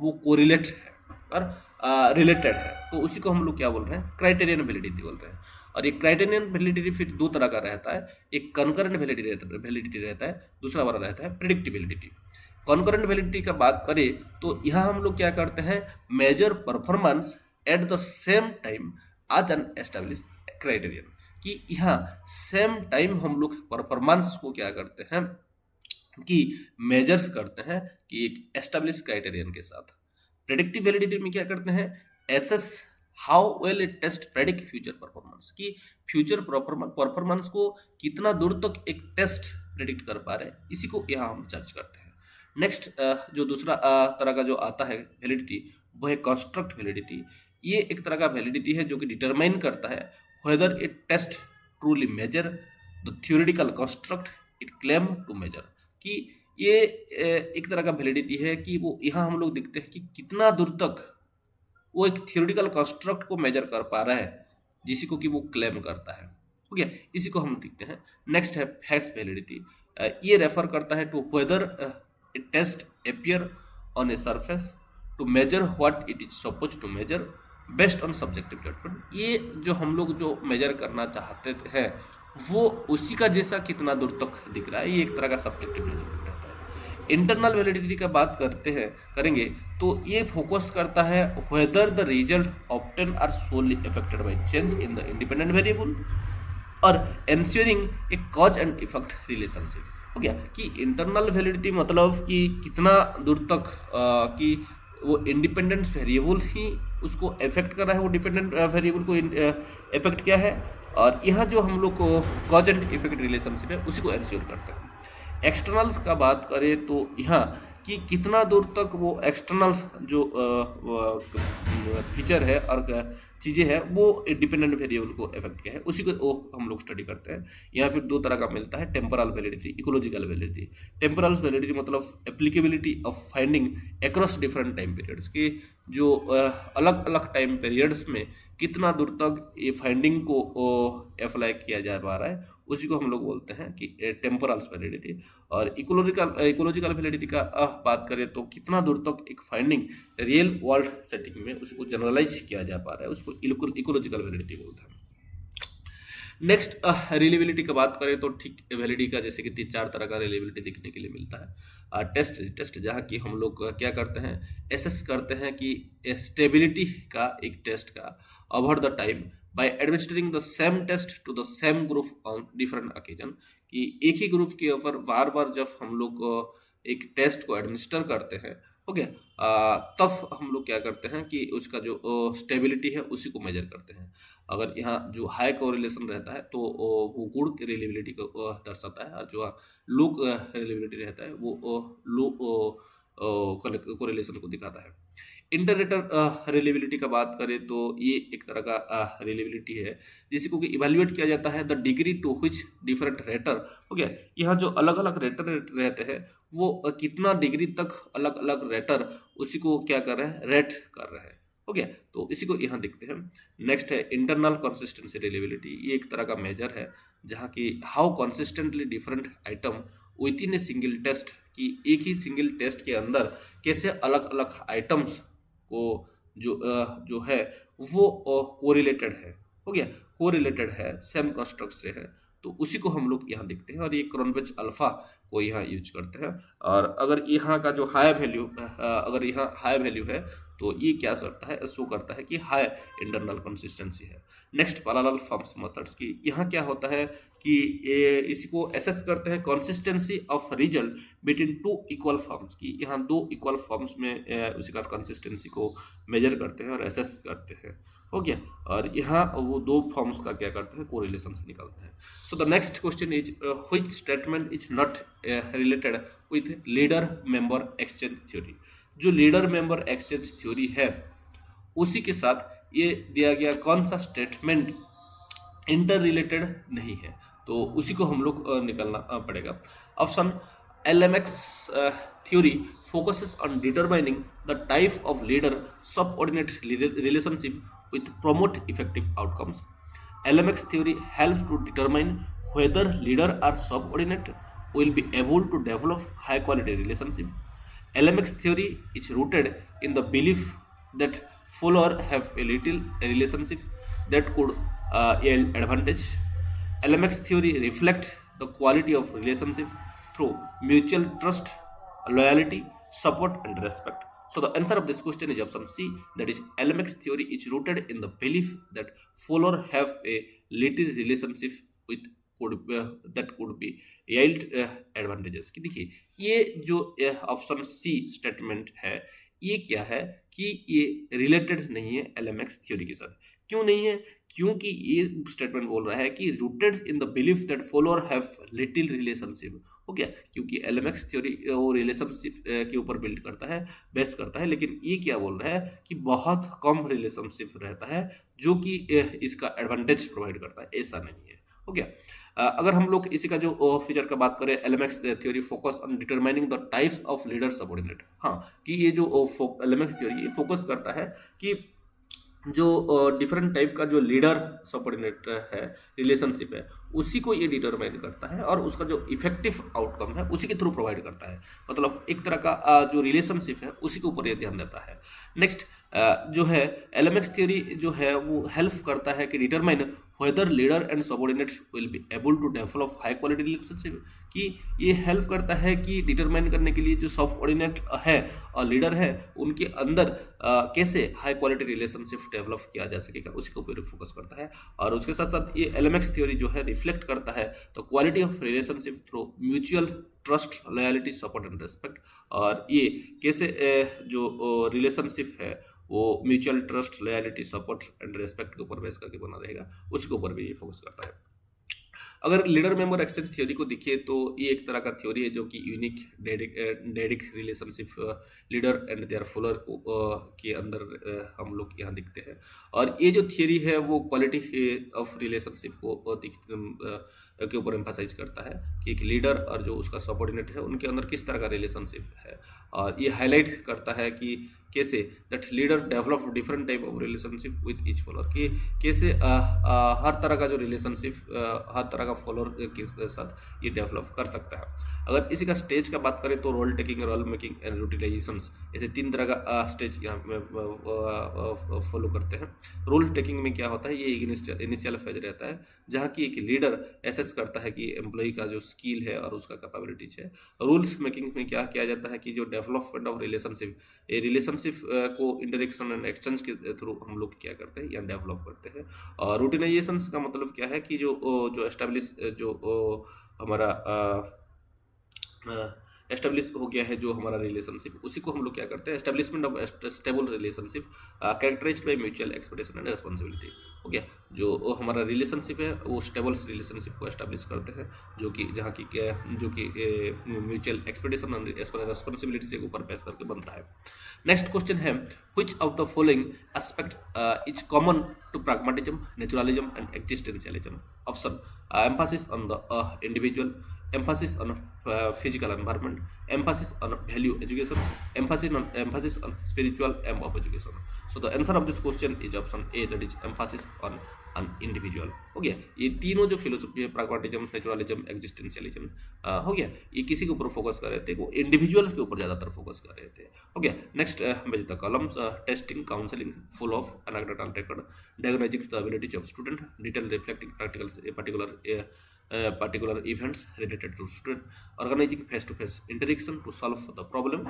वो कोरिलेट है और रिलेटेड है, तो उसी को हम लोग क्या बोल रहे हैं, क्राइटेरियन वैलिडिटी बोल रहे हैं. और ये क्राइटेरियन वैलिडिटी फिर दो तरह का रहता है, एक कनकरेंट वैलिडिटी रहता है, दूसरा वाला रहता है प्रेडिक्टिव वैलिडिटी. कनकरेंट वैलिडिटी का बात करें तो यहाँ हम लोग क्या करते हैं, measure performance at the same time as an establish criterion, कि यहाँ सेम टाइम हम लोग परफॉर्मेंस को क्या करते हैं कि मेजर्स करते हैं कि एक एस्टेब्लिश क्राइटेरियन के साथ. प्रेडिक्टिव वैलिडिटी में क्या करते हैं, assess how well a test predict future performance, कि फ्यूचर परफॉर्मेंस को कितना दूर तक एक टेस्ट प्रेडिक्ट कर पा रहे हैं, इसी को यहाँ हम चर्च करते हैं। नेक्स्ट जो दूसरा तरह का जो आता है वैलिडिटी, वो है कंस्ट्रक्ट वैलिडिटी। ये एक तरह का वैलिडिटी है जो कि डिटरमाइन करता है whether a test truly measure the theoretical construct it claim to measure। कि ये एक तरह का वैलिडिटी है कि वो यहाँ हम लोग देखते हैं कि कितना दूर तक वो एक थियोरेटिकल कंस्ट्रक्ट को मेजर कर पा रहा है जिसी को कि वो क्लेम करता है। हो गया, इसी को हम देखते हैं। नेक्स्ट है फैक्ट्स वैलिडिटी। ये रेफर करता है to whether a test appear on a surface to measure what it is suppose to measure based on subjective judgement. ये जो हम लोग जो मेजर करना चाहते हैं वो उसी का जैसा कितना दूर तक दिख रहा है, ये एक तरह का सब्जेक्टिव जजमेंट रहता है। इंटरनल वैलिडिटी का बात करेंगे तो ये फोकस करता है whether the result obtain are solely affected by change in the independent variable और ensuring a cause and effect relationship. हो गया कि इंटरनल वैलिडिटी मतलब कि कितना दूर तक कि वो इंडिपेंडेंट वेरिएबल ही उसको इफेक्ट कर रहा है, वो डिपेंडेंट वेरिएबल को इफेक्ट किया है, और यहाँ जो हम लोग को कॉज एंड इफेक्ट रिलेशनशिप है उसी को एंश्योर करते हैं। एक्सटर्नल्स का बात करें तो यहाँ कि कितना दूर तक वो एक्सटर्नल्स जो फीचर है और चीज़ें हैं वो डिपेंडेंट वेरिएबल को इफेक्ट किया है, उसी को वो हम लोग स्टडी करते हैं। यहाँ फिर दो तरह का मिलता है, temporal validity, ecological validity. Temporal validity मतलब applicability of finding across different time periods, की जो अलग अलग टाइम पीरियड्स में कितना दूर तक ये फाइंडिंग को अप्लाई किया जा पा रहा है, उसी को हम लोग बोलते हैं कि टेम्पोरल वैलिडिटी। और इकोलॉजिकल वैलिडिटी का बात करें तो कितना दूर तक एक फाइंडिंग रियल वर्ल्ड सेटिंग में उसको जनरलाइज किया जा पा रहा है, उसको इकोलॉजिकल वैलिडिटी बोलते हैं। नेक्स्ट रिलेबिलिटी का बात करें तो ठीक वैलिडिटी का जैसे कि 3-4 तरह का रिलेबिलिटी देखने के लिए मिलता है। टेस्ट जहाँ की हम लोग क्या करते हैं, एसेस करते हैं कि स्टेबिलिटी का एक टेस्ट का over the time by administering the same test to the same group on different occasion. कि एक ही ग्रुप के ऊपर बार बार जब हम लोग एक टेस्ट को एडमिनिस्टर करते हैं, हो गया, तब हम लोग क्या करते हैं कि उसका जो स्टेबिलिटी है उसी को मेजर करते हैं। अगर यहाँ जो हाई कोरिलेशन रहता है तो वो गुड रिलेबिलिटी को दर्शाता है, और जो लो रिलेबिलिटी रहता है वो लो कोरिलेशन को दिखाता है। इंटररेटर रिलेबिलिटी का बात करें तो ये एक तरह का रिलेबिलिटी है जिसको कि इवेल्युएट किया जाता है the degree to which different rater, हो गया, यहाँ जो अलग अलग रेटर रहते हैं वो कितना डिग्री तक अलग अलग रेटर उसी को क्या कर रहे हैं, रेट कर रहे हैं। हो गया, तो इसी को यहाँ देखते हैं। नेक्स्ट है इंटरनल कंसिस्टेंसी रिलेबिलिटी। ये एक तरह का मेजर है जहाँ की how consistently different item within a single test, कि एक ही सिंगल टेस्ट के अंदर कैसे अलग अलग आइटम्स को जो है वो कोरिलेटेड है, हो गया, कोरिलेटेड है, सेम कंस्ट्रक्ट से है, तो उसी को हम लोग यहाँ देखते हैं। और ये क्रोनबेच अल्फा को यहाँ यूज करते हैं। और अगर यहाँ का जो हाई वैल्यू अगर यहाँ हाई वैल्यू है तो ये क्या करता है, शो करता है कि हाई इंटरनल कंसिस्टेंसी है। नेक्स्ट पैरेलल फॉर्म्स मेथड्स, की यहाँ क्या होता है कि ये इसी को एसेस करते हैं consistency of result between two equal forms, की यहाँ दो इक्वल फॉर्म्स में उसी का कंसिस्टेंसी को मेजर करते हैं और एसेस करते हैं, हो गया। और यहाँ वो दो फॉर्म्स का क्या करते हैं, कोरिलेशंस निकालते हैं। So the next question is which statement is not related with leader member exchange theory. जो लीडर मेंबर एक्सचेंज थ्योरी है उसी के साथ ये दिया गया कौन सा स्टेटमेंट इंटर रिलेटेड नहीं है, तो उसी को हम लोग निकालना पड़ेगा। Option LMX theory focuses on determining the type of leader subordinate relationship with promote effective outcomes. LMX theory helps to determine whether leader or subordinate will be able to develop high quality relationship. LMX theory is rooted in the belief that followers have a little relationship that could yield advantage. LMX theory reflects the quality of relationship through mutual trust, loyalty, support, and respect. So the answer of this question is option C. That is, LMX theory is rooted in the belief that followers have a little relationship with that could be yield advantages। कि देखिए ये जो option C statement है ये क्या है कि ये रिलेटेड नहीं है LMX थ्योरी के साथ। क्यों नहीं है? क्योंकि ये स्टेटमेंट बोल रहा है कि rooted in the belief that follower have little relationship. हो गया, क्योंकि एलएमएक्स थ्योरी वो रिलेशनशिप के ऊपर बिल्ड करता है, बेस करता है, लेकिन ये क्या बोल रहा है कि बहुत कम रिलेशनशिप रहता है जो कि इसका एडवांटेज प्रोवाइड करता है, ऐसा नहीं है। हो गया। अगर हम लोग इसी का जो फीचर का बात करें, LMX theory focus on determining the types of leader subordinate. हाँ, कि ये जो एलएमएक्स थ्योरी ये फोकस करता है कि जो डिफरेंट टाइप का जो लीडर सबऑर्डिनेट है, रिलेशनशिप है, उसी को ये डिटरमाइन करता है और उसका जो इफेक्टिव आउटकम है उसी के थ्रू प्रोवाइड करता है। मतलब एक तरह का जो रिलेशनशिप है उसी के ऊपर ये ध्यान देता है। नेक्स्ट जो है एलएमएक्स थ्योरी जो है वो हेल्प करता है कि determine whether leader and subordinates will be able to develop high quality relationship. कि ये हेल्प करता है कि डिटरमाइन करने के लिए जो सबऑर्डिनेट है और लीडर है उनके अंदर कैसे हाई क्वालिटी रिलेशनशिप डेवलप किया जा सकेगा, उसी के ऊपर फोकस करता है। और उसके साथ साथ ये एलएमएक्स थ्योरी जो है रिफ्लेक्ट करता है तो quality of relationship through mutual trust, loyalty, support and respect. और ये कैसे जो रिलेशनशिप है वो mutual trust, loyalty, support and respect के ऊपर बेस करके बना रहेगा, उसके ऊपर भी ये फोकस करता है। अगर लीडर मेंबर एक्सचेंज थ्योरी को देखिए तो ये एक तरह का थ्योरी है जो कि unique dyadic relationship leader and their follower को के अंदर हम लोग यहाँ दिखते हैं। और ये जो थ्योरी है वो क्वालिटी ऑफ रिलेशनशिप को के ऊपर एम्फासाइज करता है कि एक लीडर और जो उसका सबऑर्डिनेट है उनके अंदर किस तरह का रिलेशनशिप है। और ये हाईलाइट करता है कि कैसे that leader develop different type of relationship with each follower, कि कैसे हर तरह का जो रिलेशनशिप हर तरह का फॉलोअर के साथ ये डेवलप कर सकता है। अगर इसी का स्टेज का बात करें तो role taking, role making and utilisations, ऐसे 3 तरह का स्टेज यहाँ में फॉलो करते हैं। रोल टेकिंग में क्या होता है, ये इनिशियल फेज रहता है जहाँ की एक लीडर एसेस करता है कि एम्प्लॉय का जो स्किल है और उसका कैपेबिलिटीज है। रूल्स मेकिंग में क्या किया जाता है कि जो डेवलपमेंट ऑफ रिलेशनशिप, ये रिलेशनशिप को इंटरेक्शन एंड एक्सचेंज के थ्रू हम लोग क्या करते हैं या डेवलप करते हैं। और रूटिनाइजेशन का मतलब क्या है कि जो एस्टेब्लिश जो हमारा एस्टेब्लिश हो गया है जो हमारा रिलेशनशिप, उसी को हम लोग क्या करते हैं, establishment of stable relationship characterised by mutual expectation and responsibility. हो गया, जो हमारा रिलेशनशिप है वो स्टेबल रिलेशनशिप को एस्टेब्लिश करते हैं जो कि जहाँ की जो कि म्यूचुअल एक्सपेक्टेशन एंड रिस्पांसिबिलिटी से ऊपर बेस करके बनता है। नेक्स्ट क्वेश्चन है which of the following aspects is common to pragmatism, naturalism and existentialism? Option: emphasis on the individual, emphasis on physical environment, emphasis on value education, emphasis on spiritual aim of education. So the answer of this question is option A, that is emphasis on an individual. हो गया, ये तीनों जो philosophy है, pragmatism, naturalism, existentialism, हो गया, ये किसी के ऊपर फोकस कर रहे थे, वो इंडिविजुअल्स के ऊपर ज्यादातर फोकस कर रहे थे। हो गया, नेक्स्ट मेज the columns testing, counselling, full of anecdotal record, diagnosing the abilities of student, detail reflecting particular events related to student, organizing face-to-face interaction to solve the problem,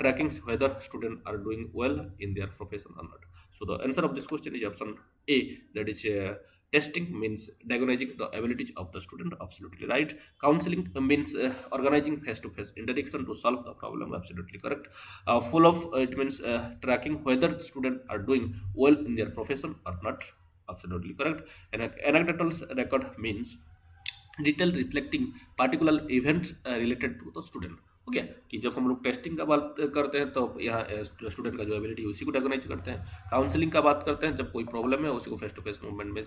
tracking whether students are doing well in their profession or not. So the answer of this question is option A, that is testing means diagnosing the abilities of the student, absolutely right. Counseling means organizing face-to-face interaction to solve the problem, absolutely correct. Full of it means tracking whether students are doing well in their profession or not, absolutely correct. And anecdotal record means detail reflecting particular events related to the student. हो गया, कि जब हम लोग testing का बात करते हैं तो यहाँ स्टूडेंट का जो एबिलिटी उसी को डायग्नाइज करते हैं। काउंसलिंग का बात करते हैं जब कोई प्रॉब्लम है उसी को फेस टू फेस मूवमेंट में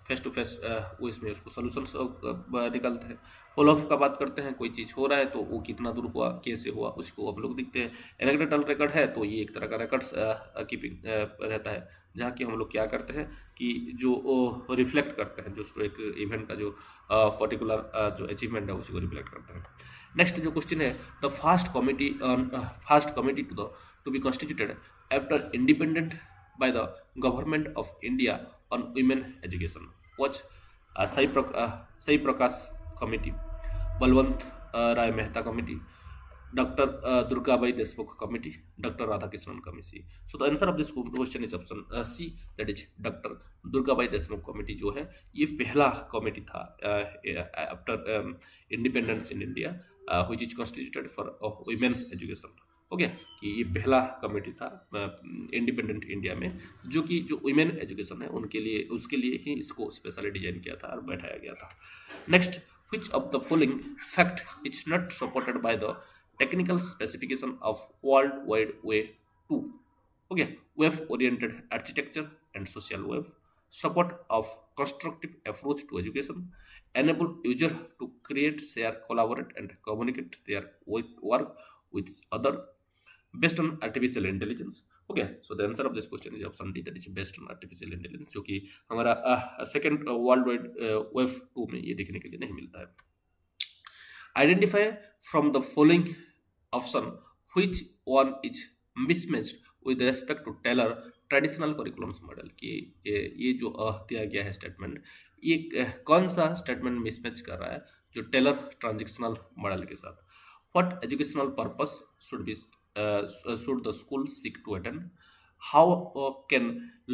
फेस टू फेस वो इसमें उसको सोल्यूशन निकालते हैं। फॉलो ऑफ का बात करते हैं, कोई चीज़ हो रहा है तो वो कितना दूर हुआ, कैसे हुआ, उसको हम लोग दिखते हैं। एनेक्डोटल रिकॉर्ड है तो ये एक तरह का रिकॉर्ड्स कीपिंग रहता है जहाँ की हम लोग क्या करते हैं कि जो रिफ्लेक्ट करते हैं जो एक इवेंट का जो पर्टिकुलर जो अचीवमेंट है उसी को रिफ्लेक्ट करते हैं। नेक्स्ट जो क्वेश्चन है, the first committee to be constituted after independent by the government of India on women education was Sai Prakash committee, Balwant Rai Mehta committee, Dr. Durgabai Deshmukh Committee, Dr. Radhakrishnan Committee. So the answer of this question is option C, that is Dr. Durgabai Deshmukh Committee जो है ये पहला committee था after independence in India which is constituted for women's education. हो गया कि ये पहला कमेटी था इंडिपेंडेंट इंडिया में जो कि जो वुमेन एजुकेशन है उनके लिए, उसके लिए ही इसको स्पेशली डिजाइन किया था और बैठाया गया था। Next, which of the following fact is not supported by the technical specification of World Wide Web 2? हो गया, web oriented architecture and social web, support of constructive approach to education, enable user to create, share, collaborate and communicate their work with other, based on artificial intelligence. Okay, so the answer of this question is option D, that is based on artificial intelligence, जो कि हमारा second world wide web 2 में ये देखने के लिए नहीं मिलता है। Identify from the following option which one is mismatched with respect to Tyler traditional curriculums model, कि ये जो दिया गया है स्टेटमेंट, ये कौन सा स्टेटमेंट मिसमैच कर रहा है जो टेलर ट्रांजिशनल मॉडल के साथ। What educational purpose should B should the school seek to attend? How can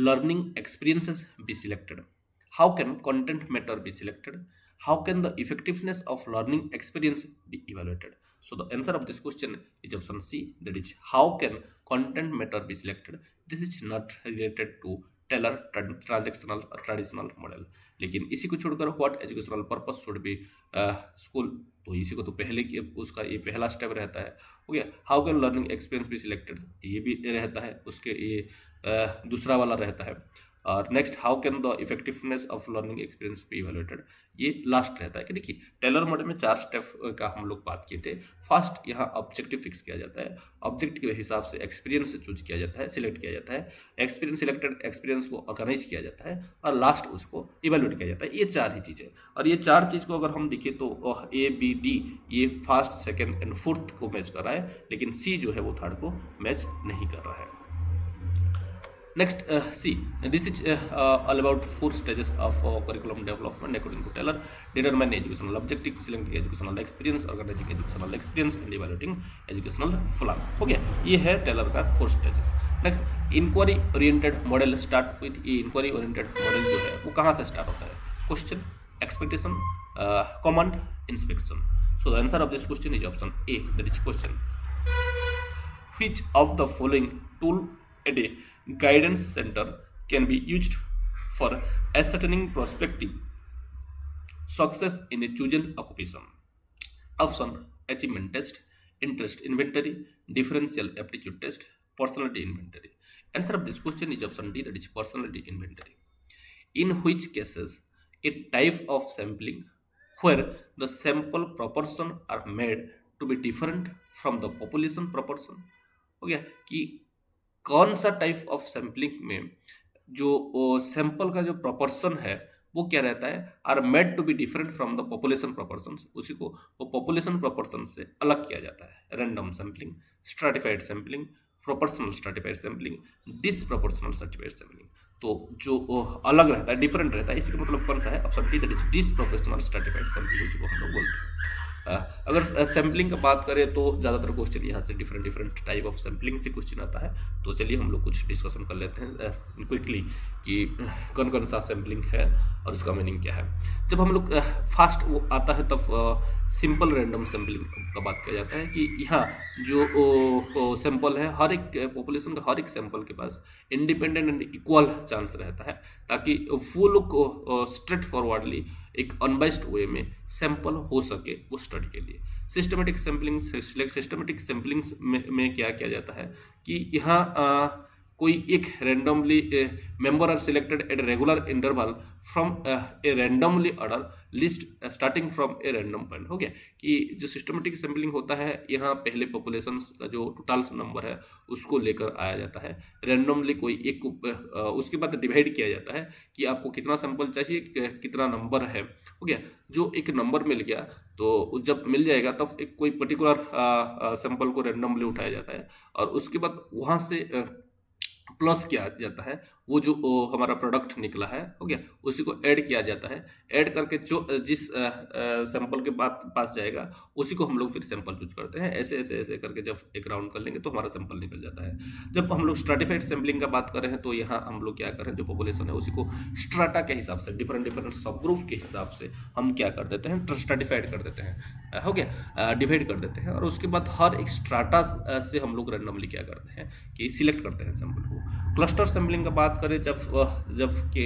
learning experiences be selected? How can content matter be selected? How can the effectiveness of learning experience be evaluated? So the answer of this question is option C, that is how can content matter be selected. This is not related to Tyler transactional और traditional model. लेकिन इसी को छोड़कर what educational purpose should be school, तो इसी को तो पहले की उसका ये पहला स्टेप रहता है। हो गया, how can learning experience be selected, ये भी रहता है, उसके ये दूसरा वाला रहता है। और next, how can the effectiveness of learning experience be evaluated, ये लास्ट रहता है। कि देखिए टेलर मॉडल में 4 स्टेप का हम लोग बात किए थे। फर्स्ट, यहाँ ऑब्जेक्टिव फिक्स किया जाता है, ऑब्जेक्ट के हिसाब से एक्सपीरियंस चूज किया जाता है, सिलेक्ट किया जाता है, एक्सपीरियंस सिलेक्टेड एक्सपीरियंस को ऑर्गेनाइज किया जाता है और लास्ट उसको इवेल्युएट किया जाता है। ये 4 ही चीज़ें, और ये 4 चीज़ को अगर हम देखें तो A, B, D ये फर्स्ट, सेकेंड एंड फोर्थ को मैच कर रहा है, लेकिन C जो है वो थर्ड को मैच नहीं कर रहा है। Next, C. This is all about 4 stages of curriculum development according to Taylor. Determine educational objective, selecting educational experience, organizing educational experience, and evaluating educational plan. हो गया, ये है टेलर का 4 stages. Next, inquiry oriented model start with ये inquiry oriented model जो है वो कहाँ से start होता है? Question, expectation, command, inspection. So the answer of this question is option A, that is question. Which of the following tool at a guidance center can be used for ascertaining prospective success in a chosen occupation? Option, achievement test, interest inventory, differential aptitude test, personality inventory. Answer of this question is option D, that is personality inventory. In which cases a type of sampling where the sample proportion are made to be different from the population proportion, हो गया कि कौन सा type of sampling में जो sample का जो proportion है वो क्या रहता है, are made to be different from the population proportion, उसी को वो पॉपुलेशन प्रोपोर्शन से अलग किया जाता है। Random sampling, stratified sampling, proportional stratified sampling, disproportional stratified sampling. तो जो अलग रहता है, डिफरेंट रहता है, इसी का मतलब कौन सा है? Option D, that is disproportional stratified sampling, उसी को हम लोग बोलते हैं। अगर सैम्पलिंग का बात करें तो ज़्यादातर क्वेश्चन यहाँ से डिफरेंट टाइप ऑफ सैम्पलिंग से क्वेश्चन आता है। तो चलिए हम लोग कुछ डिस्कशन कर लेते हैं क्विकली कि कौन कौन सा सैम्पलिंग है और उसका मीनिंग क्या है। जब हम लोग फास्ट वो आता है तब सिंपल रैंडम सैम्पलिंग का बात किया जाता है कि यहाँ जो सैंपल है, हर एक पॉपुलेशन का हर एक सैंपल के पास इंडिपेंडेंट एंड इक्वल चांस रहता है, ताकि वो लोग स्ट्रेट फॉरवर्डली एक अनबाइस्ड वे में सैंपल हो सके वो स्टडी के लिए। सिस्टमेटिक सैम्पलिंग में क्या किया जाता है कि यहाँ कोई एक randomly member are selected at regular interval from a randomly order list starting from a random point. हो गया कि जो सिस्टमेटिक सैम्पलिंग होता है, यहाँ पहले पॉपुलेशन का जो टोटल नंबर है उसको लेकर आया जाता है, रैंडमली कोई एक उसके बाद डिवाइड किया जाता है कि आपको कितना सैंपल चाहिए, कितना नंबर है। हो गया, जो एक नंबर मिल गया तो जब मिल जाएगा तब एक कोई पर्टिकुलर सैंपल को रैंडमली उठाया जाता है और उसके बाद वहाँ से प्लस किया जाता है वो जो हमारा प्रोडक्ट निकला है, हो गया, उसी को ऐड किया जाता है। ऐड करके जो जिस सैंपल के पास जाएगा उसी को हम लोग फिर सैंपल चूज करते हैं। ऐसे ऐसे ऐसे करके जब एक राउंड कर लेंगे तो हमारा सैंपल निकल जाता है। जब हम लोग स्ट्रेटिफाइड सैंपलिंग का बात कर रहे हैं तो यहाँ हम लोग क्या कर रहे हैं, जो पॉपुलेशन है उसी को स्ट्राटा के हिसाब से, डिफरेंट डिफरेंट सब ग्रुप के हिसाब से हम क्या कर देते हैं, स्ट्रेटिफाइड कर देते हैं, हो गया, डिवाइड कर देते हैं। और उसके बाद हर एक स्ट्राटा से हम लोग रैंडमली क्या करते हैं कि सिलेक्ट करते हैं सैंपल को। क्लस्टर सैंपलिंग का बात करें जब कि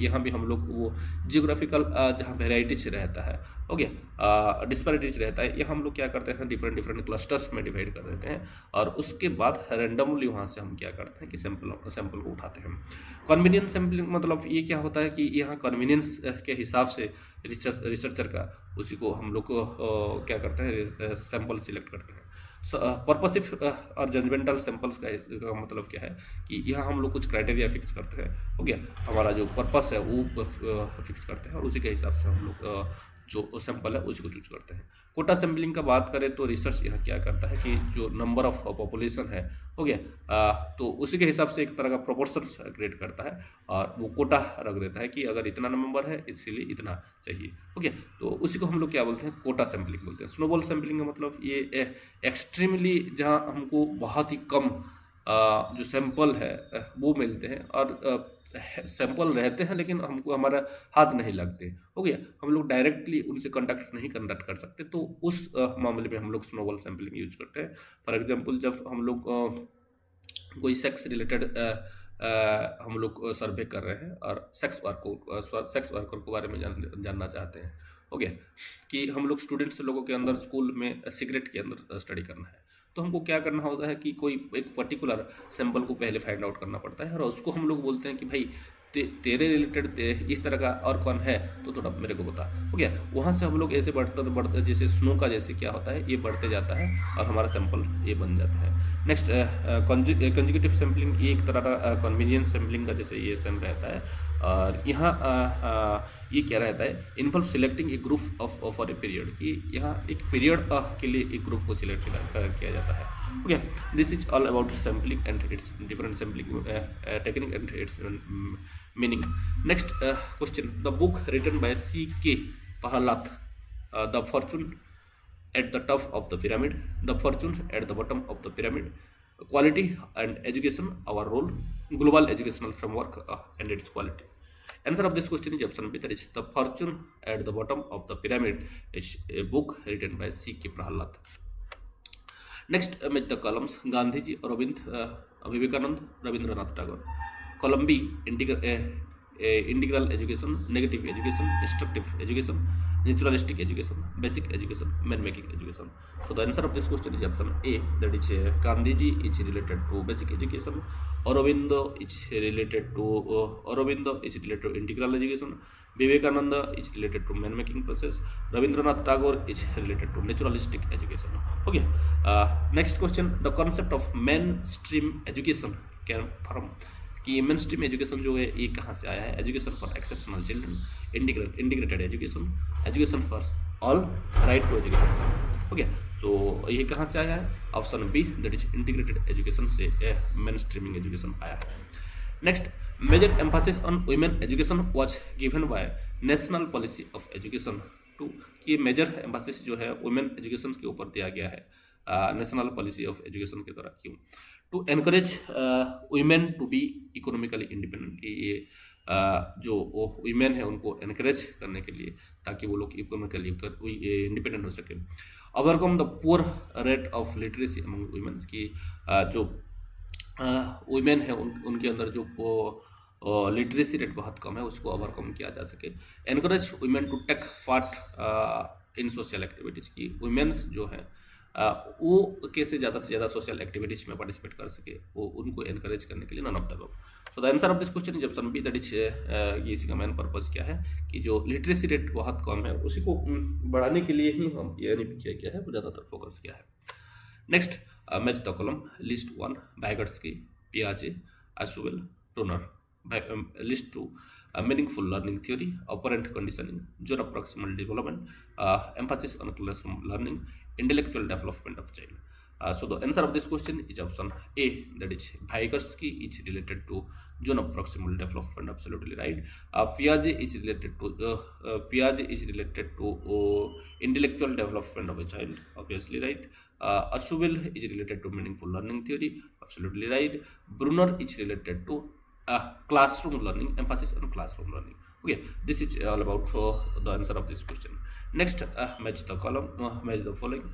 यहाँ भी हम लोग वो जियोग्राफिकल जहाँ वेराइटीज रहता है, हो गया, डिस्पैरिटीज रहता है, यहाँ हम लोग क्या करते हैं, डिफरेंट डिफरेंट क्लस्टर्स में डिवाइड कर देते हैं। और उसके बाद रैंडमली वहाँ से हम क्या करते हैं कि सैंपल को उठाते हैं। कन्वीनियंस सैंपलिंग मतलब ये क्या होता है कि यहाँ कन्वीनियंस के हिसाब से रिसर्चर का उसी को हम लोग को क्या करते हैं, सैंपल सिलेक्ट करते हैं। पर्पसिव और जजमेंटल सैंपल्स का मतलब क्या है कि यहाँ हम लोग कुछ क्राइटेरिया फिक्स करते हैं, हो गया, हमारा जो पर्पस है वो फिक्स करते हैं और उसी के हिसाब से हम लोग जो सैंपल है उसी को चूज करते हैं। कोटा सैंपलिंग का बात करें तो रिसर्च यहाँ क्या करता है कि जो नंबर ऑफ पॉपुलेशन है, हो गया, तो उसी के हिसाब से एक तरह का प्रोपोर्शन क्रिएट करता है और वो कोटा रख देता है कि अगर इतना नंबर है इसीलिए इतना चाहिए, हो गया, तो उसी को हम लोग क्या बोलते हैं, कोटा सैंपलिंग बोलते हैं। स्नोबॉल सैंपलिंग का मतलब ये एक्सट्रीमली जहाँ हमको बहुत ही कम जो सैंपल है वो मिलते हैं और सैंपल रहते हैं लेकिन हमको हमारा हाथ नहीं लगते, हो गया, हम लोग डायरेक्टली उनसे कंडक्ट कर सकते, तो उस मामले में हम लोग स्नोबॉल सैंपलिंग यूज करते हैं। फॉर एग्जांपल जब हम लोग कोई सेक्स रिलेटेड हम लोग सर्वे कर रहे हैं और सेक्स वर्कर के बारे में जानना चाहते हैं, हो गया, कि हम लोग स्टूडेंट्स लोगों के अंदर स्कूल में सिगरेट के अंदर स्टडी करना है, तो हमको क्या करना होता है कि कोई एक पर्टिकुलर सैंपल को पहले फाइंड आउट करना पड़ता है और उसको हम लोग बोलते हैं कि भाई तेरे रिलेटेड इस तरह का और कौन है तो थोड़ा मेरे को बता, हो गया। वहाँ से हम लोग ऐसे बढ़ते जैसे स्नो का जैसे क्या होता है, ये बढ़ते जाता है और हमारा सैंपल ये बन जाता है। नेक्स्ट कंजुगेटिव सैंपलिंग, ये एक तरह का कन्वीनियंस सैंपलिंग का जैसे ये सेम रहता है और यहाँ ये क्या रहता है, involve selecting A group of for a period, कि यहाँ एक पीरियड के लिए एक ग्रुप को सिलेक्ट किया जाता है, हो गया। This is all about sampling and its different sampling technique and its meaning. Next question, the book written by C.K. Prahalat, the fortune at the top of the pyramid, the fortunes at the bottom of the pyramid, quality and education, our role, global educational framework and its quality. Answer of this question is option B, that is the fortune at the bottom of the pyramid is a book written by C.K. Prahalat. Next, with the columns, Gandhiji, Aravind, Vivekanand, Rabindranath Tagore. Column B, integral education, negative education, destructive education, naturalistic education, basic education, man-making education. So the answer of this question is option A, that is Gandhiji is related to basic education, Aurobindo is related to integral education, Vivekananda is related to man-making process, Rabindranath Tagore is related to naturalistic education. Okay. Next question, the concept of mainstream education came from कि mainstream education जो है ये कहाँ से आया है, education for exceptional children, integrated education for all, right to education, हो गया, तो ये कहाँ से आया है, option B, that is integrated education से मेन स्ट्रीमिंग एजुकेशन आया है। Next, major emphasis on women education was given by national policy of education to, ये मेजर एम्फासिस जो है वुमेन एजुकेशन के ऊपर दिया गया है नेशनल पॉलिसी ऑफ एजुकेशन के द्वारा, क्यों, to encourage women to be economically independent, कि ये जो वुमेन है उनको एनकरेज करने के लिए ताकि वो लोग इकोनॉमिकली इंडिपेंडेंट हो सके। Overcome the poor rate of literacy among womens, की जो वुमेन है उनके अंदर जो लिटरेसी रेट बहुत कम है उसको ओवरकम किया जा सके। Encourage women to take part in social activities, की वुमेन्स जो है वो कैसे ज़्यादा से ज़्यादा सोशल एक्टिविटीज में पार्टिसिपेट कर सके, वो उनको एनकरेज करने के लिए none of the above. So the answer of this question is option B, that is ये इसका मेन पर्पज क्या है कि जो लिटरेसी रेट बहुत कम है उसी को बढ़ाने के लिए ही हम ये किया गया है, वो ज़्यादातर फोकस किया है। Next, match the column, list 1 Vygotsky, पियाजे, Ausubel, Toner, list 2 meaningful learning theory, operant conditioning, zone of proximal development, emphasis on classroom learning, intellectual development of child. So the answer of this question is option A, that is Vygotsky is related to zone of proximal development. Absolutely right. Piaget is related to intellectual development of a child. Obviously right. Asubel is related to meaningful learning theory. Absolutely right. Brunner is related to classroom learning, emphasis on classroom learning. Okay, this is all about the answer of this question. Next, match the column, match the following.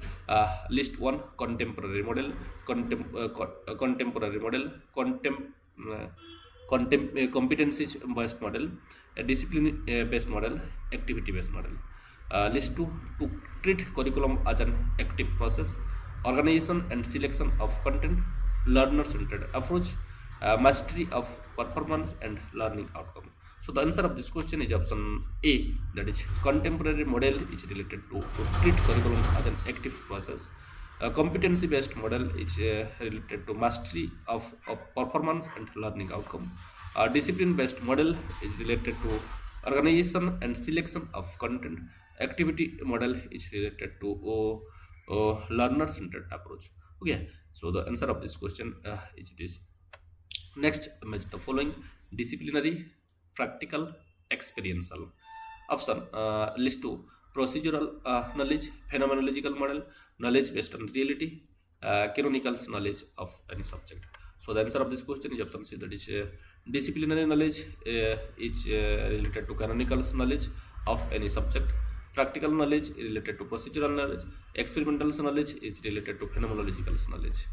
List one: contemporary model, contemporary model, competencies based model, a discipline based model, activity based model. List two: to treat curriculum as an active process, organization and selection of content, learner centered approach, mastery of performance and learning outcome. So the answer of this question is option A, that is contemporary model is related to treat curriculum as an active process. A competency based model is related to mastery of performance and learning outcome. A discipline based model is related to organization and selection of content. Activity model is related to learner centered approach. Okay, so the answer of this question is this. Next, match the following: disciplinary, practical, experiential. Option list two: procedural knowledge, phenomenological model, knowledge based on reality, canonical knowledge of any subject. So the answer of this question is option C, that is disciplinary knowledge is related to canonical knowledge of any subject. Practical knowledge is related to procedural knowledge. Experimental knowledge is related to phenomenological knowledge.